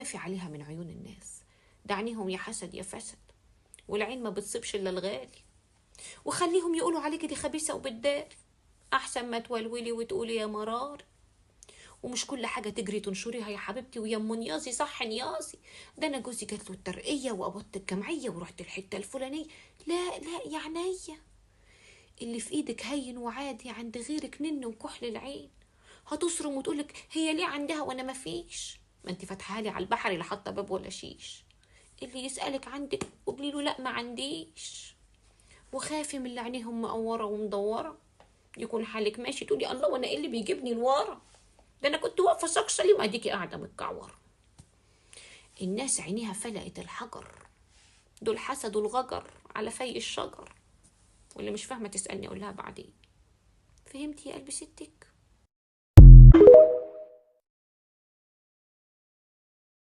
خافي عليها من عيون الناس، ده عينيهم يا حسد يا فسد، والعين ما بتصيبش الا الغالي. وخليهم يقولوا عليكي دي خبيثه وبتداري، احسن ما تولولي وتقولي يا مرار. ومش كل حاجه تجري تنشريها يا حبيبتي ويا ام نيازي، صح نيازي، ده انا جوزي جات له الترقيه وقبضت الجمعيه ورحت الحته الفلانيه. لا لا يا عينيا، اللي في ايدك هين وعادي، عند غيرك نن وكحل العين. هتصرم وتقولك هي ليه عندها وانا ما فيش؟ ما انت فاتحه لي على البحر لا حاطه باب ولا شيش. اللي يسالك عندك قولي له لا ما عنديش. وخافي من اللي عينيهم مقوره ومدوره، يكون حالك ماشي تقولي الله وانا ايه اللي بيجيبني لورا، ده انا كنت واقفه سكسلي واديكي قاعده متكعوره. الناس عينيها فلقت الحجر، دول حسدوا الغجر على في الشجر. واللي مش فاهمه تسالني اقول لها بعدين. فهمتي يا قلب ستك؟